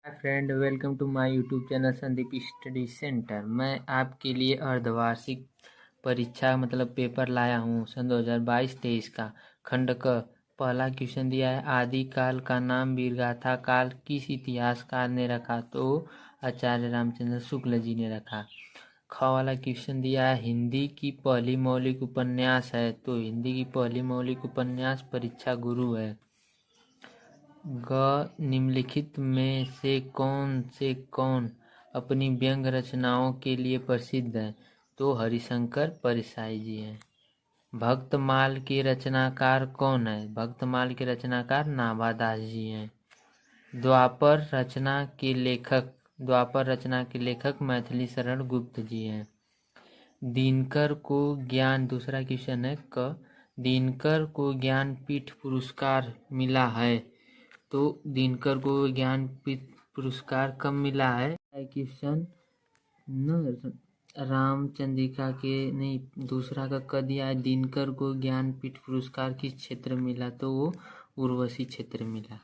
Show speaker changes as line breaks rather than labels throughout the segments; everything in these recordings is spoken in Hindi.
Hi friend, welcome to my YouTube channel Sandeep study centre. मैं आपके लिए अर्धवार्षिक परीक्षा पेपर लाया हूँ सन 2022-23 का। खंड क पहला क्वेश्चन दिया है, आदिकाल का नाम वीरगाथा काल किस इतिहासकार ने रखा? तो आचार्य रामचंद्र शुक्ल जी ने रखा। ख वाला क्वेश्चन दिया है, हिंदी की पहली मौलिक उपन्यास है? तो हिंदी की पहली मौलिक उपन्यास परीक्षा गुरु है। ग निम्नलिखित में से कौन अपनी व्यंग्य रचनाओं के लिए प्रसिद्ध है? तो हरिशंकर परसाई जी हैं। भक्तमाल के रचनाकार कौन है? भक्तमाल के रचनाकार नाभादास जी हैं। द्वापर रचना के लेखक मैथिली शरण गुप्त जी हैं। दिनकर को ज्ञान दूसरा क्वेश्चन है क दिनकर को ज्ञानपीठ पुरस्कार मिला है? तो दिनकर को ज्ञानपीठ पुरस्कार कब मिला है? क्वेश्चन न रामचंद्रिका के नहीं, दूसरा का क दिया है, दिनकर को ज्ञानपीठ पुरस्कार किस क्षेत्र मिला? तो वो उर्वशी क्षेत्र मिला।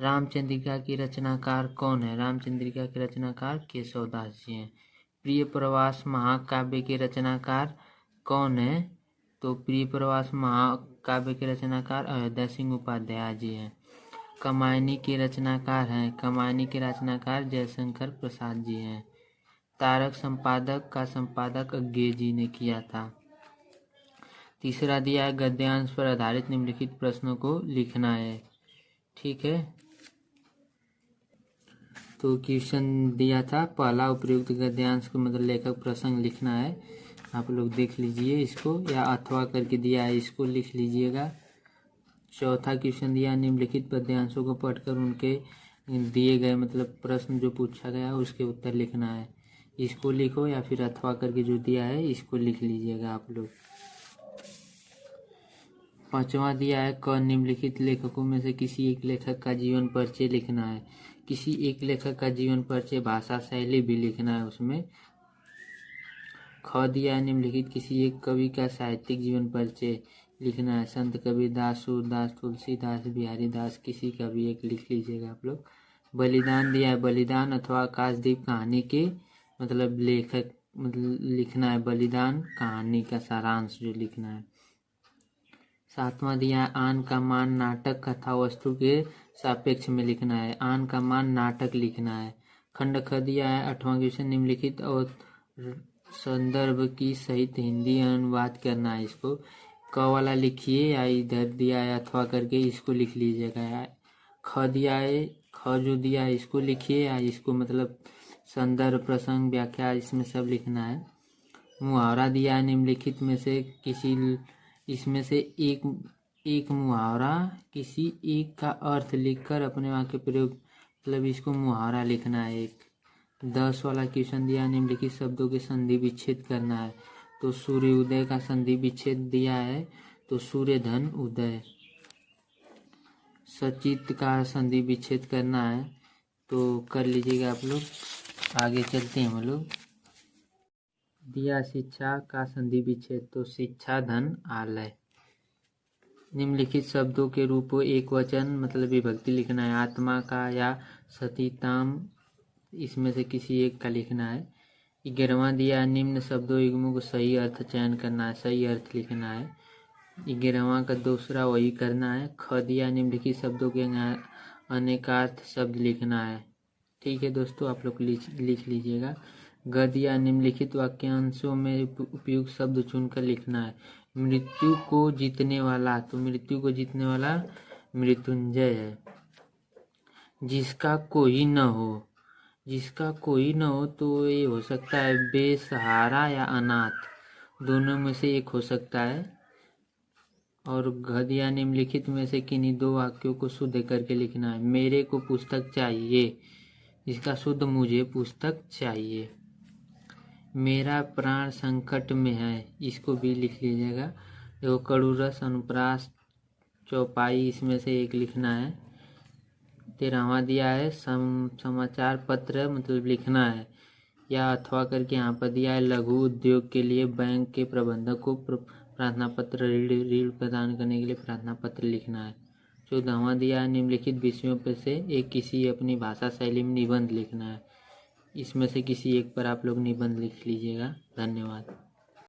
रामचंद्रिका की रचनाकार कौन है? रामचंद्रिका के रचनाकार केशवदास जी हैं। प्रिय प्रवास महाकाव्य के रचनाकार कौन है? तो प्रिय प्रवास महाकाव्य के रचनाकार अयोध्या सिंह उपाध्याय जी हैं। कमायनी के रचनाकार हैं? कमायनी के रचनाकार जयशंकर प्रसाद जी हैं। तारक संपादक का संपादक अज्ञे जी ने किया था। तीसरा दिया है, गद्यांश पर आधारित निम्नलिखित प्रश्नों को लिखना है। ठीक है, तो क्वेश्चन दिया था पहला, उपयुक्त गद्यांश को लेखक प्रसंग लिखना है। आप लोग देख लीजिए इसको, या अथवा करके दिया है, इसको लिख लीजिएगा। चौथा क्वेश्चन दिया, निम्नलिखित पद्यांशों को पढ़कर उनके दिए गए प्रश्न जो पूछा गया उसके उत्तर लिखना है। इसको लिखो या फिर अथवा करके जो दिया है इसको लिख लीजिएगा आप लोग। पांचवा दिया है, क निम्नलिखित लेखकों में से किसी एक लेखक का जीवन परिचय लिखना है। किसी एक लेखक का जीवन परिचय, भाषा शैली भी लिखना है उसमें। ख दिया है, निम्नलिखित किसी एक कवि का साहित्यिक जीवन परिचय लिखना है। संत कबीरदास, सूरदास, तुलसीदास, बिहारी दास, किसी का भी एक लिख लीजिएगा आप लोग। बलिदान दिया है, बलिदान अथवा आकाशदीप कहानी के लेखक लिखना है। बलिदान कहानी का सारांश जो लिखना है। सातवां दिया है, आन का मान नाटक कथा वस्तु के सापेक्ष में लिखना है। आन का मान नाटक लिखना है। खंड ख दिया है, आठवां क्वेश्चन, निम्नलिखित और संदर्भ की सहित हिंदी अनुवाद करना है। इसको क वाला लिखिए या इधर दिया है अथवा करके इसको लिख लीजिएगा। ख दिया है, ख जो दिया है इसको लिखिए या इसको संदर्भ, प्रसंग, व्याख्या इसमें सब लिखना है। मुहावरा दिया है, निम्नलिखित में से किसी इसमें से एक मुहावरा किसी एक का अर्थ लिखकर अपने वाक्य प्रयोग इसको मुहावरा लिखना है एक। 10 वाला क्वेश्चन दिया, निम्नलिखित शब्दों के संधि विच्छेद करना है। तो सूर्य उदय का संधि विच्छेद दिया है, तो सूर्य धन उदय। सचित का संधि विच्छेद करना है, तो कर लीजिएगा आप लोग। आगे चलते हैं हम लोग। दिया शिक्षा का संधि विच्छेद, तो शिक्षा धन आलय। निम्नलिखित शब्दों के रूपों एक वचन विभक्ति लिखना है। आत्मा का या सतीताम, इसमें से किसी एक का लिखना है। 11वां दिया, निम्न शब्दों युग्मों को सही अर्थ चयन करना है, सही अर्थ लिखना है। 11वां का दूसरा वही करना है। ख दिया, निम्नलिखित शब्दों के अनेकार्थ शब्द लिखना है। ठीक है दोस्तों, आप लोग लिख लीजिएगा। ग दिया, निम्नलिखित वाक्यांशों में उपयुक्त शब्द चुनकर लिखना है। मृत्यु को जीतने वाला, तो मृत्यु को जीतने वाला मृत्युंजय है। जिसका कोई न हो, जिसका कोई न हो तो ये हो सकता है बेसहारा या अनाथ, दोनों में से एक हो सकता है। और घ दिया, निम्नलिखित में से किन्हीं दो वाक्यों को शुद्ध करके लिखना है। मेरे को पुस्तक चाहिए, इसका शुद्ध मुझे पुस्तक चाहिए। मेरा प्राण संकट में है, इसको भी लिख लीजिएगा। देखो, कड़ूरस, अनुप्रास, चौपाई, इसमें से एक लिखना है। 13वां दिया है, समाचार पत्र लिखना है, या अथवा करके यहाँ पर दिया है, लघु उद्योग के लिए बैंक के प्रबंधक को प्रार्थना पत्र, ऋण प्रदान करने के लिए प्रार्थना पत्र लिखना है। 14वां दिया है निम्नलिखित विषयों पर से एक किसी अपनी भाषा शैली में निबंध लिखना है। इसमें से किसी एक पर आप लोग निबंध लिख लीजिएगा। धन्यवाद।